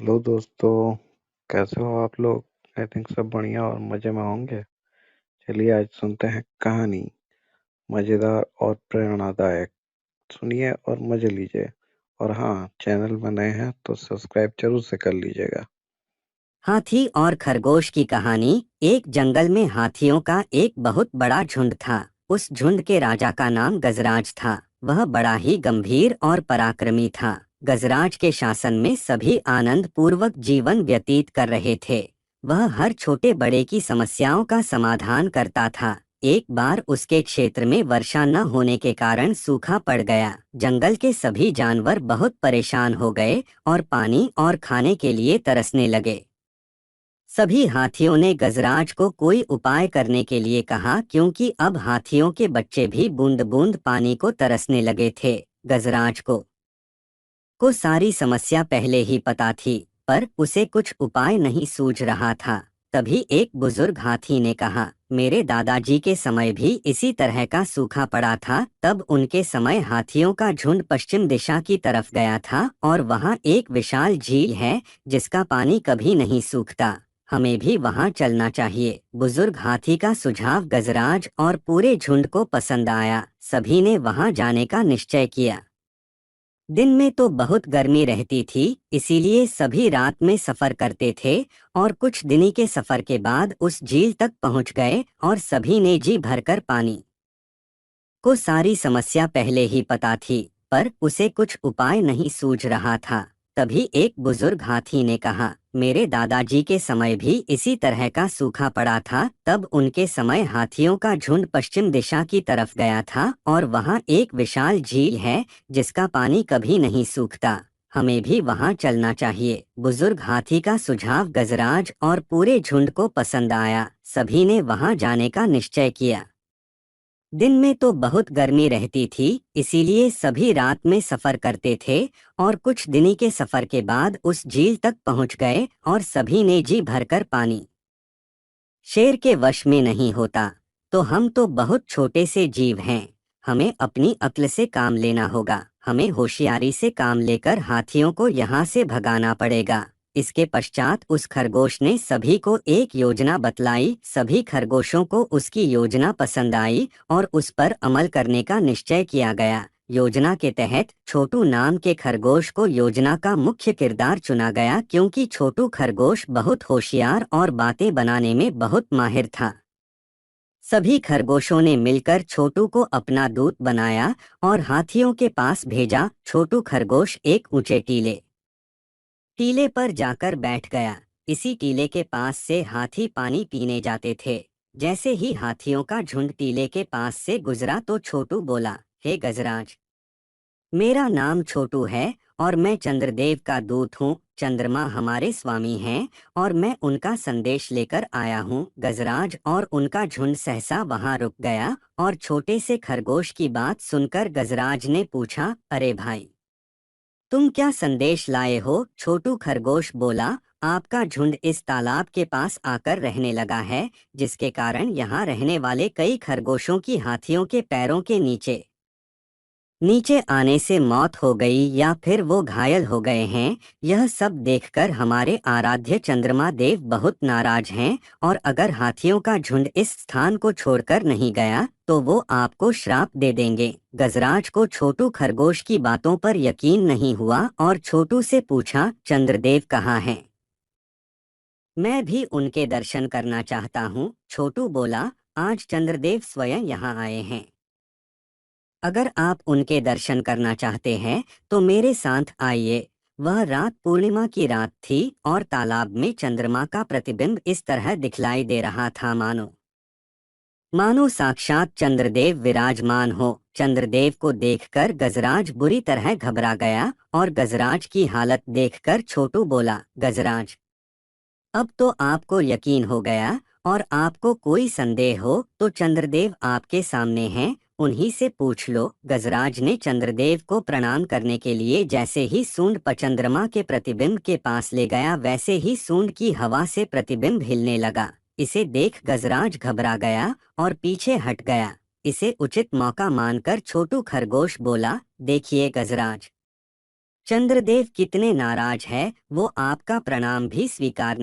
Hello दोस्तों। कैसे हो आप लोग? आई थिंक सब बढ़िया और मजे में होंगे। चलिए आज सुनते हैं कहानी, मजेदार और प्रेरणादायक। सुनिए और मजे लीजिए। और हाँ, चैनल में नए हैं तो सब्सक्राइब जरूर से कर लीजिएगा। हाथी और खरगोश की कहानी। एक जंगल में हाथियों का एक बहुत बड़ा झुंड था। उस झुंड के राजा का नाम गजराज था। वह बड़ा ही गंभीर और पराक्रमी था। गजराज के शासन में सभी आनंद पूर्वक जीवन व्यतीत कर रहे थे। वह हर छोटे बड़े की समस्याओं का समाधान करता था। एक बार उसके क्षेत्र में वर्षा न होने के कारण सूखा पड़ गया। जंगल के सभी जानवर बहुत परेशान हो गए और पानी और खाने के लिए तरसने लगे। सभी हाथियों ने गजराज को कोई उपाय करने के लिए कहा, क्योंकि अब हाथियों के बच्चे भी बूंद बूंद पानी को तरसने लगे थे। गजराज को सारी समस्या पहले ही पता थी, पर उसे कुछ उपाय नहीं सूझ रहा था। तभी एक बुजुर्ग हाथी ने कहा, मेरे दादाजी के समय भी इसी तरह का सूखा पड़ा था। तब उनके समय हाथियों का झुंड पश्चिम दिशा की तरफ गया था और वहाँ एक विशाल झील है जिसका पानी कभी नहीं सूखता। हमें भी वहाँ चलना चाहिए। बुजुर्ग हाथी का सुझाव गजराज और पूरे झुंड को पसंद आया। सभी ने वहाँ जाने का निश्चय किया। दिन में तो बहुत गर्मी रहती थी, इसीलिए सभी रात में सफर करते थे और कुछ दिनी के सफर के बाद उस झील तक पहुंच गए और सभी ने जी भरकर पानी को सारी समस्या पहले ही पता थी, पर उसे कुछ उपाय नहीं सूझ रहा था। तभी एक बुजुर्ग हाथी ने कहा, मेरे दादाजी के समय भी इसी तरह का सूखा पड़ा था। तब उनके समय हाथियों का झुंड पश्चिम दिशा की तरफ गया था और वहाँ एक विशाल झील है जिसका पानी कभी नहीं सूखता। हमें भी वहाँ चलना चाहिए। बुजुर्ग हाथी का सुझाव गजराज और पूरे झुंड को पसंद आया। सभी ने वहाँ जाने का निश्चय किया। दिन में तो बहुत गर्मी रहती थी, इसीलिए सभी रात में सफर करते थे और कुछ दिनी के सफर के बाद उस झील तक पहुंच गए और सभी ने जी भरकर पानी शेर के वश में नहीं होता। तो हम तो बहुत छोटे से जीव हैं। हमें अपनी अक्ल से काम लेना होगा। हमें होशियारी से काम लेकर हाथियों को यहाँ से भगाना पड़ेगा। इसके पश्चात उस खरगोश ने सभी को एक योजना बतलाई। सभी खरगोशों को उसकी योजना पसंद आई और उस पर अमल करने का निश्चय किया गया। योजना के तहत छोटू नाम के खरगोश को योजना का मुख्य किरदार चुना गया, क्योंकि छोटू खरगोश बहुत होशियार और बातें बनाने में बहुत माहिर था। सभी खरगोशों ने मिलकर छोटू को अपना दूत बनाया और हाथियों के पास भेजा। छोटू खरगोश एक ऊंचे टीले पर जाकर बैठ गया। इसी टीले के पास से हाथी पानी पीने जाते थे। जैसे ही हाथियों का झुंड टीले के पास से गुजरा तो छोटू बोला, हे गजराज, मेरा नाम छोटू है और मैं चंद्रदेव का दूत हूँ। चंद्रमा हमारे स्वामी हैं और मैं उनका संदेश लेकर आया हूँ। गजराज और उनका झुंड सहसा वहाँ रुक गया और छोटे से खरगोश की बात सुनकर गजराज ने पूछा, अरे भाई, तुम क्या संदेश लाए हो? छोटू खरगोश बोला, आपका झुंड इस तालाब के पास आकर रहने लगा है, जिसके कारण यहाँ रहने वाले कई खरगोशों की हाथियों के पैरों के नीचे नीचे आने से मौत हो गई या फिर वो घायल हो गए हैं। यह सब देखकर हमारे आराध्य चंद्रमा देव बहुत नाराज हैं और अगर हाथियों का झुंड इस स्थान को छोड़कर नहीं गया तो वो आपको श्राप दे देंगे। गजराज को छोटू खरगोश की बातों पर यकीन नहीं हुआ और छोटू से पूछा, चंद्रदेव कहाँ हैं? मैं भी उनके दर्शन करना चाहता हूँ। छोटू बोला, आज चंद्रदेव स्वयं यहाँ आए हैं। अगर आप उनके दर्शन करना चाहते हैं तो मेरे साथ आइए। वह रात पूर्णिमा की रात थी और तालाब में चंद्रमा का प्रतिबिंब इस तरह दिखलाई दे रहा था, मानो मानो साक्षात चंद्रदेव विराजमान हो। चंद्रदेव को देखकर गजराज बुरी तरह घबरा गया और गजराज की हालत देखकर छोटू बोला, गजराज, अब तो आपको यकीन हो गया और आपको कोई संदेह हो तो चंद्रदेव आपके सामने हैं, उन्हीं से पूछ लो। गजराज ने चंद्रदेव को प्रणाम करने के लिए जैसे ही सूंड चंद्रमा के प्रतिबिंब के पास ले गया, वैसे ही सूंड की हवा से प्रतिबिंब हिलने लगा। इसे देख गजराज घबरा गया और पीछे हट गया। इसे उचित मौका मानकर छोटू खरगोश बोला, देखिए गजराज, चंद्रदेव कितने नाराज है, वो आपका प्रणाम भी स्वीकार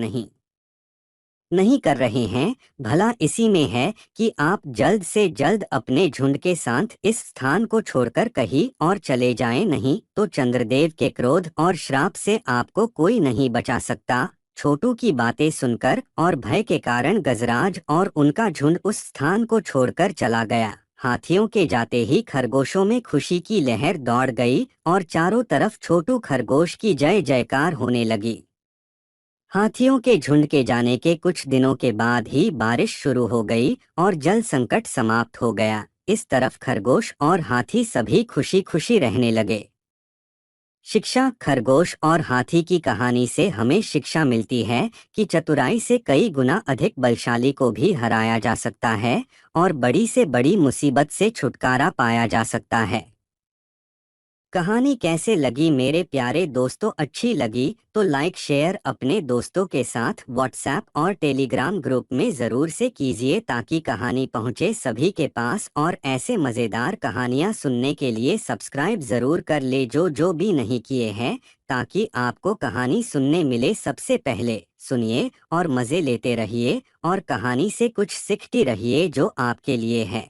नहीं कर रहे हैं। भला इसी में है कि आप जल्द से जल्द अपने झुंड के साथ इस स्थान को छोड़कर कहीं और चले जाएं, नहीं तो चंद्रदेव के क्रोध और श्राप से आपको कोई नहीं बचा सकता। छोटू की बातें सुनकर और भय के कारण गजराज और उनका झुंड उस स्थान को छोड़कर चला गया। हाथियों के जाते ही खरगोशों में खुशी की लहर दौड़ गई और चारों तरफ छोटू खरगोश की जय जयकार होने लगी। हाथियों के झुंड के जाने के कुछ दिनों के बाद ही बारिश शुरू हो गई और जल संकट समाप्त हो गया। इस तरफ खरगोश और हाथी सभी खुशी खुशी रहने लगे। शिक्षा। खरगोश और हाथी की कहानी से हमें शिक्षा मिलती है कि चतुराई से कई गुना अधिक बलशाली को भी हराया जा सकता है और बड़ी से बड़ी मुसीबत से छुटकारा पाया जा सकता है। कहानी कैसे लगी मेरे प्यारे दोस्तों? अच्छी लगी तो लाइक शेयर अपने दोस्तों के साथ व्हाट्सएप और टेलीग्राम ग्रुप में ज़रूर से कीजिए ताकि कहानी पहुंचे सभी के पास। और ऐसे मज़ेदार कहानियां सुनने के लिए सब्सक्राइब ज़रूर कर ले जो भी नहीं किए हैं, ताकि आपको कहानी सुनने मिले सबसे पहले। सुनिए और मज़े लेते रहिए और कहानी से कुछ सीखते रहिए जो आपके लिए है।